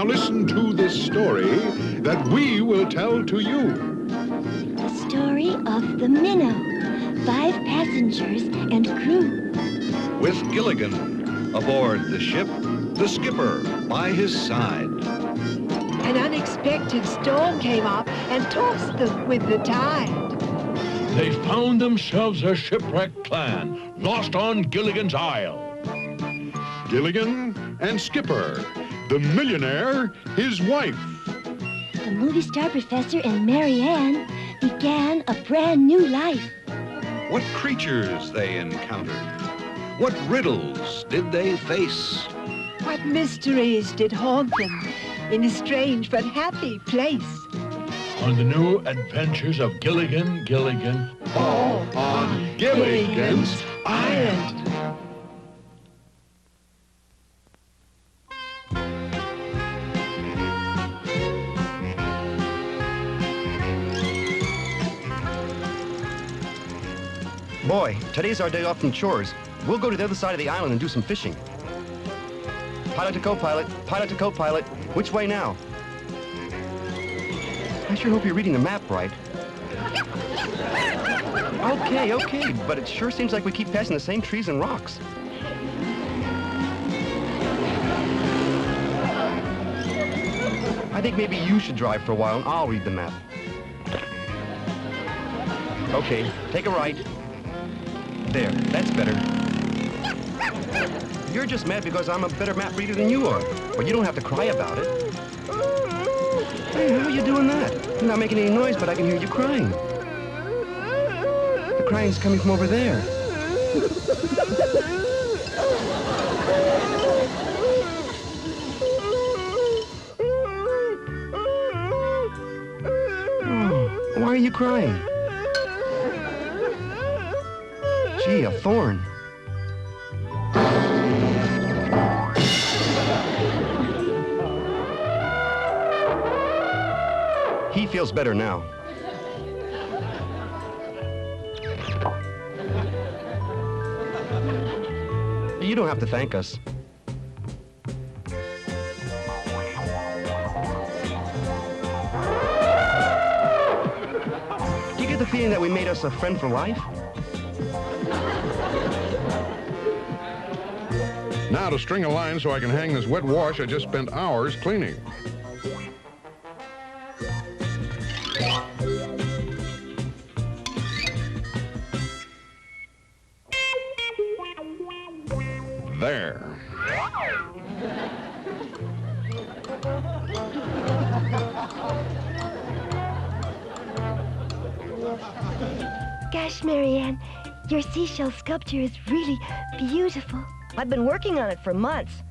Now listen to this story that we will tell to you. The story of the Minnow. 5 passengers and crew. With Gilligan aboard the ship, the skipper by his side. An unexpected storm came up and tossed them with the tide. They found themselves a shipwrecked clan, lost on Gilligan's Isle. Gilligan and Skipper, the millionaire, his wife. The movie star professor and Mary Ann began a brand new life. What creatures they encountered. What riddles did they face? What mysteries did haunt them in a strange but happy place? On the new adventures of Gilligan, All on Gilligan's Island. Boy, today's our day off from chores. We'll go to the other side of the island and do some fishing. Pilot to co-pilot, pilot to co-pilot. Which way now? I sure hope you're reading the map right. Okay, but it sure seems like we keep passing the same trees and rocks. I think maybe you should drive for a while and I'll read the map. Okay, take a right. There, that's better. You're just mad because I'm a better map reader than you are. But you don't have to cry about it. Hey, how are you doing that? You're not making any noise, but I can hear you crying. The crying's coming from over there. Oh, why are you crying? Gee, a thorn. He feels better now. You don't have to thank us. Do you get the feeling that we made us a friend for life? Now to string a line so I can hang this wet wash I just spent hours cleaning. There. Gosh, Mary Ann, your seashell sculpture is really beautiful. I've been working on it for months.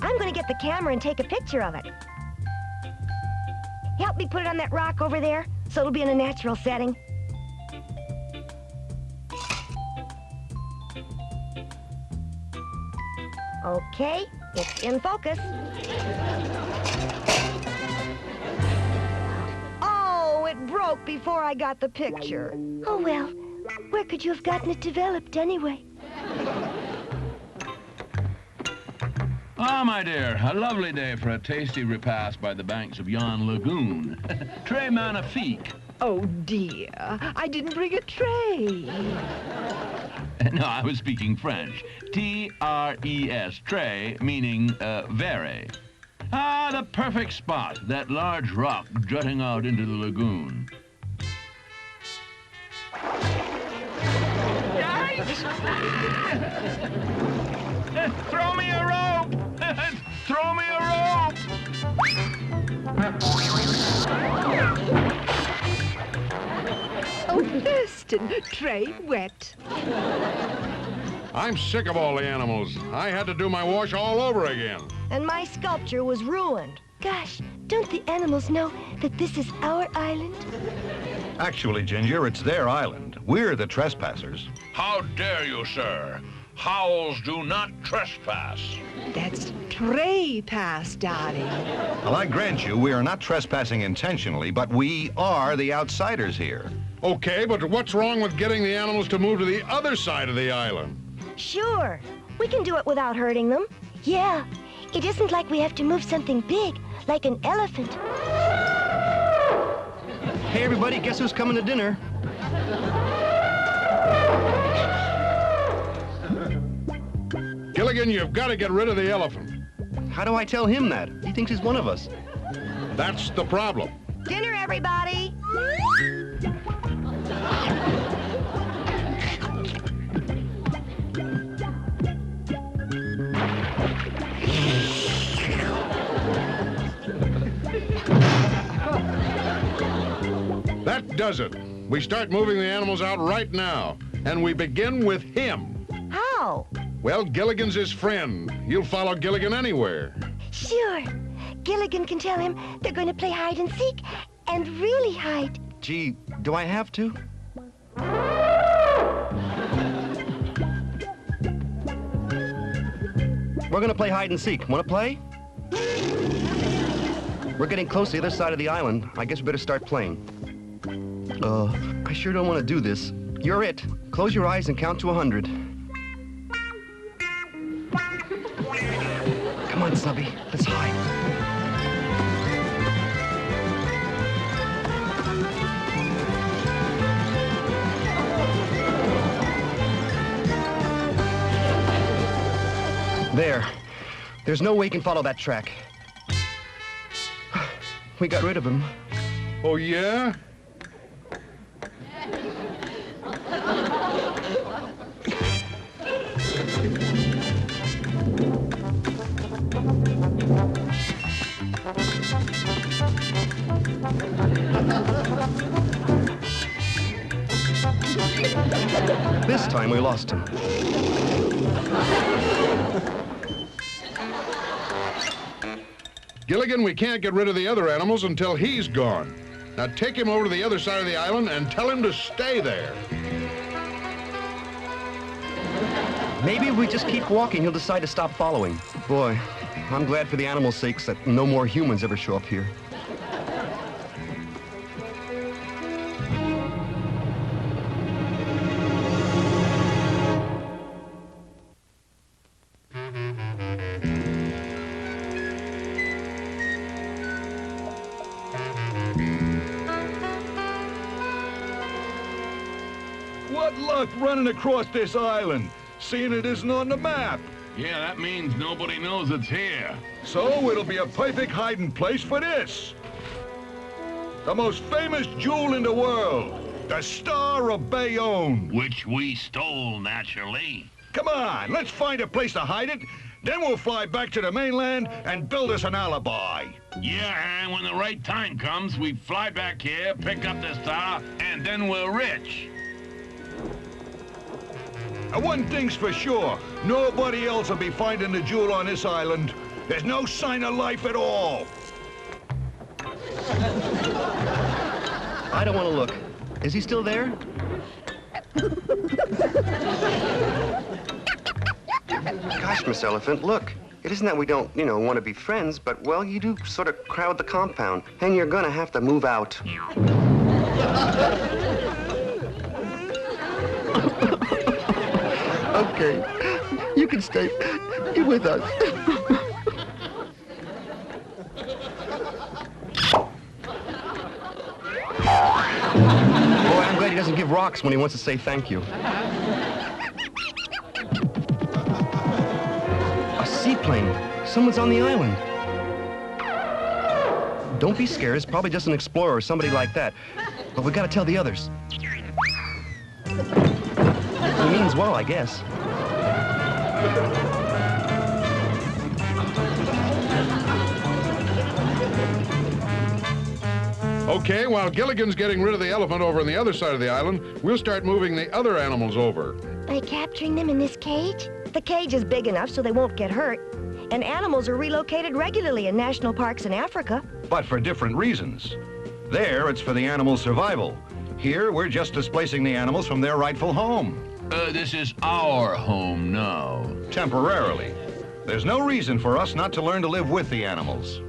I'm going to get the camera and take a picture of it. Help me put it on that rock over there so it'll be in a natural setting. Okay, it's in focus. Oh, it broke before I got the picture. Oh, well, where could you have gotten it developed anyway? Ah, my dear, a lovely day for a tasty repast by the banks of yon lagoon. Très magnifique. Oh, dear, I didn't bring a tray. No, I was speaking French. T-R-E-S, tray, meaning very. Ah, the perfect spot, that large rock jutting out into the lagoon. Yikes! Throw me a rope! Throw me a rope! Oh, Thurston, tray wet. I'm sick of all the animals. I had to do my wash all over again. And my sculpture was ruined. Gosh, don't the animals know that this is our island? Actually, Ginger, it's their island. We're the trespassers. How dare you, sir? Howls do not trespass. That's tray-pass, darling. Well, I grant you, we are not trespassing intentionally, but we are the outsiders here. Okay, but what's wrong with getting the animals to move to the other side of the island? Sure, we can do it without hurting them. Yeah, it isn't like we have to move something big, like an elephant. Hey, everybody, guess who's coming to dinner? Gilligan, you've got to get rid of the elephant. How do I tell him that? He thinks he's one of us. That's the problem. Dinner, everybody. That does it. We start moving the animals out right now, and we begin with him. How? Well, Gilligan's his friend. You'll follow Gilligan anywhere. Sure. Gilligan can tell him they're going to play hide and seek and really hide. Gee, do I have to? We're gonna play hide and seek. Wanna play? We're getting close to the other side of the island. I guess we better start playing. I sure don't want to do this. You're it. Close your eyes and count to 100. Come on, Snubby. Let's hide. There. There's no way you can follow that track. We got rid of him. Oh, yeah? This time we lost him. Gilligan, we can't get rid of the other animals until he's gone. Now take him over to the other side of the island and tell him to stay there. Maybe if we just keep walking, he'll decide to stop following. Boy, I'm glad for the animals' sakes that no more humans ever show up here. What luck running across this island, seeing it isn't on the map. Yeah, that means nobody knows it's here. So it'll be a perfect hiding place for this. The most famous jewel in the world, the Star of Bayonne. Which we stole, naturally. Come on, let's find a place to hide it. Then we'll fly back to the mainland and build us an alibi. Yeah, and when the right time comes, we fly back here, pick up the star, and then we're rich. And one thing's for sure, nobody else will be finding the jewel on this island. There's no sign of life at all. I don't want to look. Is he still there? Gosh, Miss Elephant, look. It isn't that we don't, want to be friends, but, well, you do sort of crowd the compound, and you're gonna have to move out. Okay, you can stay with us. Boy, I'm glad he doesn't give rocks when he wants to say thank you. A seaplane. Someone's on the island. Don't be scared. It's probably just an explorer or somebody like that. But we gotta tell the others. He means well, I guess. Okay, while Gilligan's getting rid of the elephant over on the other side of the island, we'll start moving the other animals over. By capturing them in this cage? The cage is big enough so they won't get hurt. And animals are relocated regularly in national parks in Africa. But for different reasons. There, it's for the animals' survival. Here, we're just displacing the animals from their rightful home. This is our home now. Temporarily. There's no reason for us not to learn to live with the animals.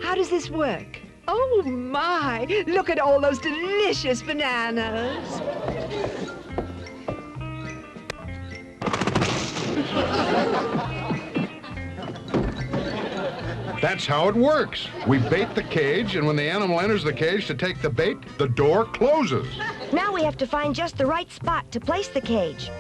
How does this work? Oh, my. Look at all those delicious bananas. That's how it works. We bait the cage, and when the animal enters the cage to take the bait, the door closes. Now we have to find just the right spot to place the cage.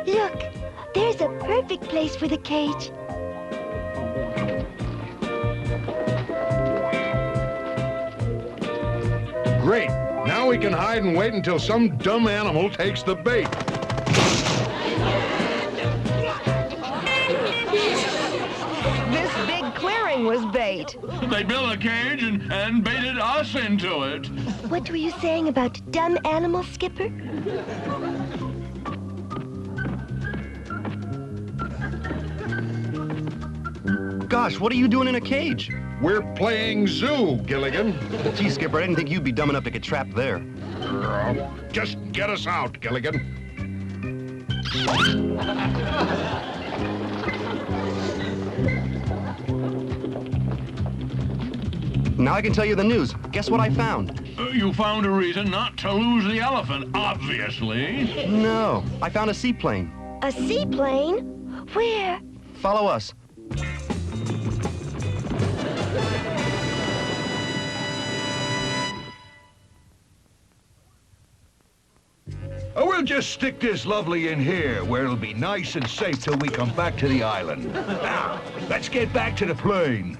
Look, there's a perfect place for the cage. Great. Now we can hide and wait until some dumb animal takes the bait. This big clearing was bait. They built a cage and baited us into it. What were you saying about dumb animals, Skipper? Gosh, what are you doing in a cage? We're playing zoo, Gilligan. Gee, Skipper, I didn't think you'd be dumb enough to get trapped there. Just get us out, Gilligan. Now I can tell you the news. Guess what I found? You found a reason not to lose the elephant, obviously. No, I found a seaplane. A seaplane? Where? Follow us. We'll just stick this lovely in here, where it'll be nice and safe till we come back to the island. Now, let's get back to the plane.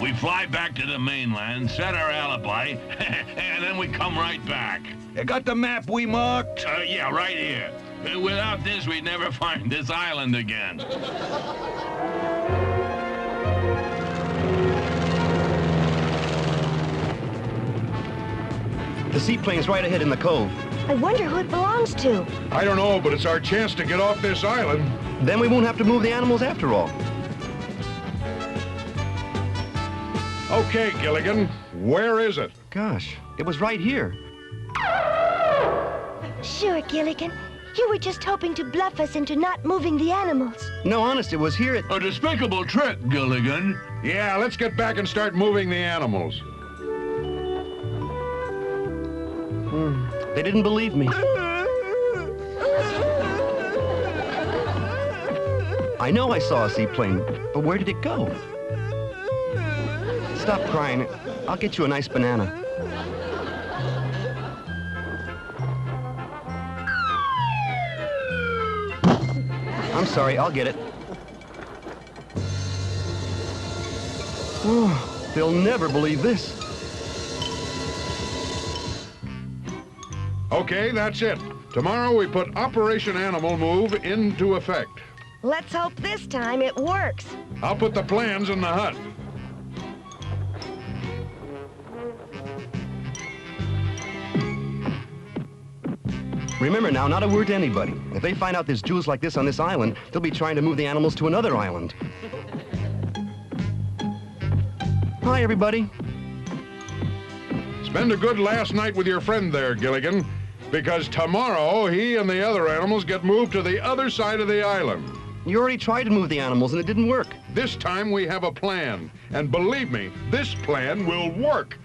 We fly back to the mainland, set our alibi, and then we come right back. You got the map we marked? Yeah, right here. Without this, we'd never find this island again. The seaplane's right ahead in the cove. I wonder who it belongs to. I don't know, but it's our chance to get off this island. Then we won't have to move the animals after all. Okay, Gilligan, where is it? Gosh, it was right here. Sure, Gilligan. You were just hoping to bluff us into not moving the animals. No, honest, it was here at... A despicable trick, Gilligan. Yeah, let's get back and start moving the animals. They didn't believe me. I know I saw a seaplane, but where did it go? Stop crying. I'll get you a nice banana. I'm sorry, I'll get it. Oh, they'll never believe this. Okay, that's it. Tomorrow we put Operation Animal Move into effect. Let's hope this time it works. I'll put the plans in the hut. Remember now, not a word to anybody. If they find out there's jewels like this on this island, they'll be trying to move the animals to another island. Hi, everybody. Spend a good last night with your friend there, Gilligan, because tomorrow he and the other animals get moved to the other side of the island. You already tried to move the animals and it didn't work. This time we have a plan, and believe me, this plan will work.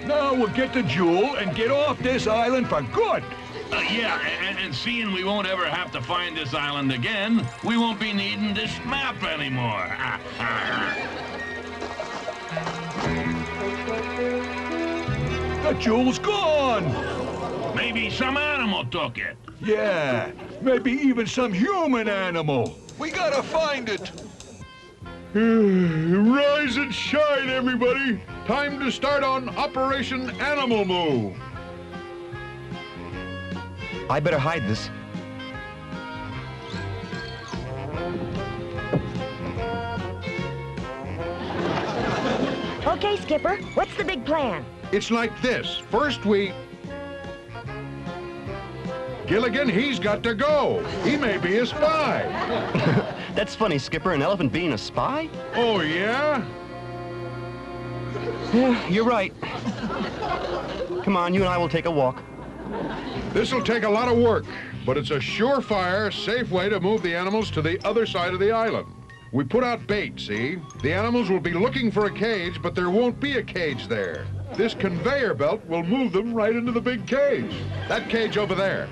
Now we'll get the jewel and get off this island for good. Yeah, and seeing we won't ever have to find this island again, we won't be needing this map anymore. The jewel's gone. Maybe some animal took it. Yeah, maybe even some human animal. We gotta find it. Rise and shine, everybody. Time to start on Operation Animal Move. I better hide this. Okay, Skipper, what's the big plan? It's like this. First Gilligan, he's got to go. He may be a spy. That's funny, Skipper, an elephant being a spy? Oh, yeah? Yeah, you're right. Come on, you and I will take a walk. This'll take a lot of work, but it's a surefire, safe way to move the animals to the other side of the island. We put out bait, see? The animals will be looking for a cage, but there won't be a cage there. This conveyor belt will move them right into the big cage. That cage over there.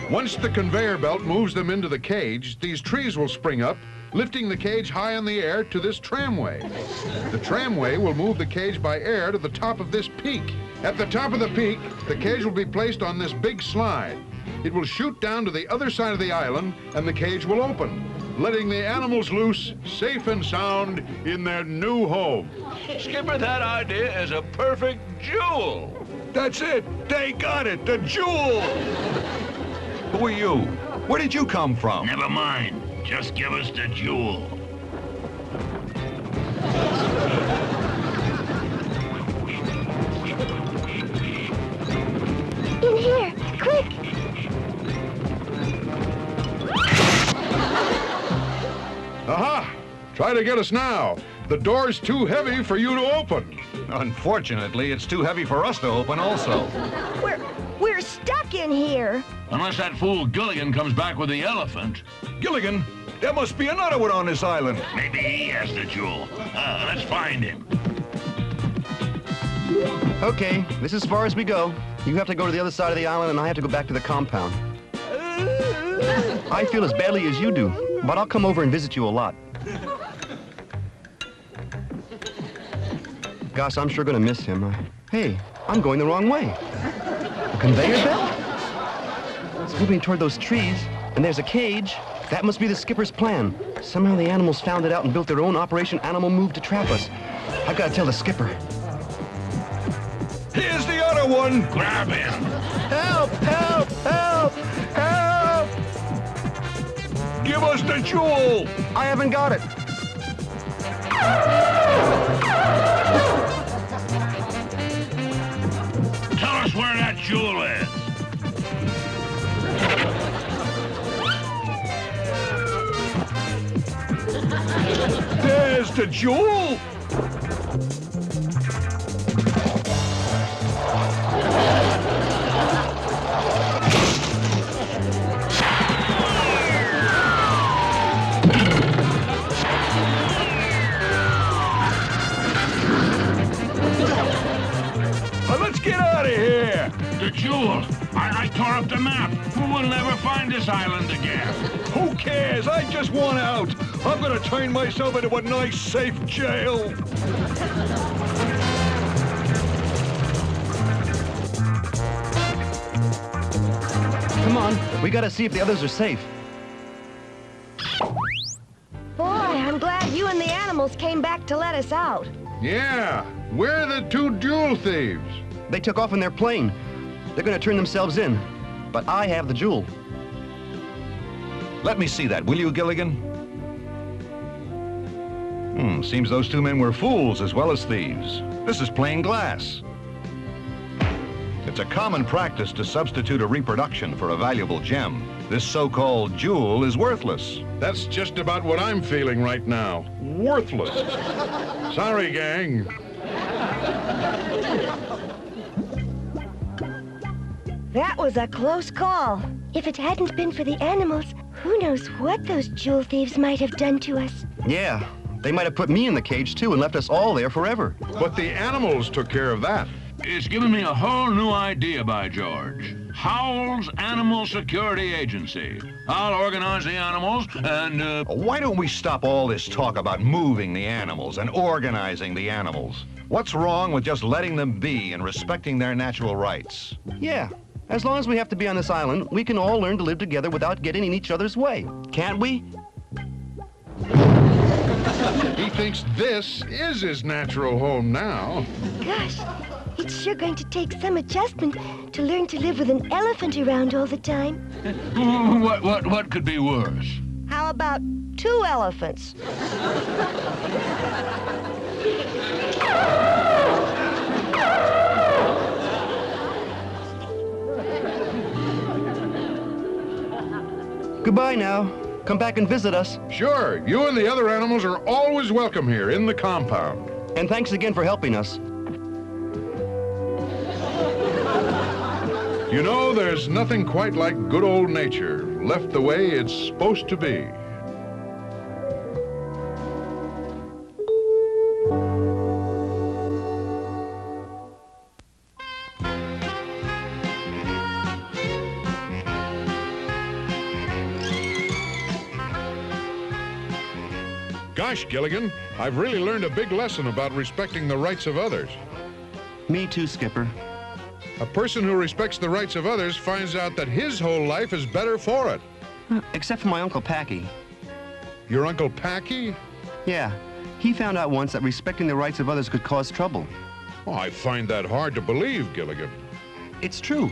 Once the conveyor belt moves them into the cage, these trees will spring up, lifting the cage high in the air to this tramway. The tramway will move the cage by air to the top of this peak. At the top of the peak, the cage will be placed on this big slide. It will shoot down to the other side of the island, and the cage will open, letting the animals loose, safe and sound, in their new home. Skipper, that idea is a perfect jewel. That's it. They got it. The jewel. Who are you? Where did you come from? Never mind. Just give us the jewel. In here, quick! Aha! Try to get us now. The door's too heavy for you to open. Unfortunately, it's too heavy for us to open also. We're stuck in here. Unless that fool Gilligan comes back with the elephant. Gilligan, there must be another one on this island. Maybe he has the jewel. Let's find him. Okay, this is as far as we go. You have to go to the other side of the island, and I have to go back to the compound. I feel as badly as you do, but I'll come over and visit you a lot. Gosh, I'm sure gonna miss him. Hey, I'm going the wrong way. A conveyor belt? It's moving toward those trees, and there's a cage. That must be the skipper's plan. Somehow the animals found it out and built their own Operation Animal Move to trap us. I've got to tell the skipper. Here's the other one. Grab him. Help! Help! Help! Help! Give us the jewel. I haven't got it. Tell us where that jewel is. There's the jewel. Let's get out of here. The jewel. I tore up the map. We'll never find this island again. Who cares? I just want out. I'm gonna turn myself into a nice, safe jail. Come on, we gotta see if the others are safe. Boy, I'm glad you and the animals came back to let us out. Yeah, we're the two jewel thieves. They took off in their plane. They're gonna turn themselves in. But I have the jewel. Let me see that, will you, Gilligan? Seems those two men were fools as well as thieves. This is plain glass. It's a common practice to substitute a reproduction for a valuable gem. This so-called jewel is worthless. That's just about what I'm feeling right now. Worthless. Sorry, gang. That was a close call. If it hadn't been for the animals, who knows what those jewel thieves might have done to us. Yeah, they might have put me in the cage too and left us all there forever. But the animals took care of that. It's given me a whole new idea, by George. Howell's Animal Security Agency. I'll organize the animals and, Why don't we stop all this talk about moving the animals and organizing the animals? What's wrong with just letting them be and respecting their natural rights? Yeah, As long as we have to be on this island, we can all learn to live together without getting in each other's way. Can't we? He thinks this is his natural home now. Gosh, it's sure going to take some adjustment to learn to live with an elephant around all the time. What could be worse? How about 2 elephants? Goodbye now. Come back and visit us. Sure, you and the other animals are always welcome here in the compound. And thanks again for helping us. You know, there's nothing quite like good old nature, left the way it's supposed to be. Gosh, Gilligan, I've really learned a big lesson about respecting the rights of others. Me too, Skipper. A person who respects the rights of others finds out that his whole life is better for it. Except for my Uncle Packy. Your Uncle Packy? Yeah, he found out once that respecting the rights of others could cause trouble. Oh, I find that hard to believe, Gilligan. It's true.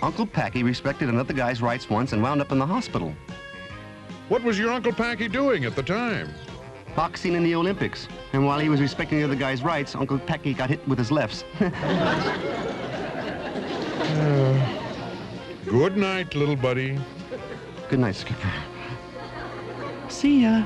Uncle Packy respected another guy's rights once and wound up in the hospital. What was your Uncle Packy doing at the time? Boxing in the Olympics. And while he was respecting the other guy's rights, Uncle Packy got hit with his lefts. Good night, little buddy. Good night, Skipper. See ya.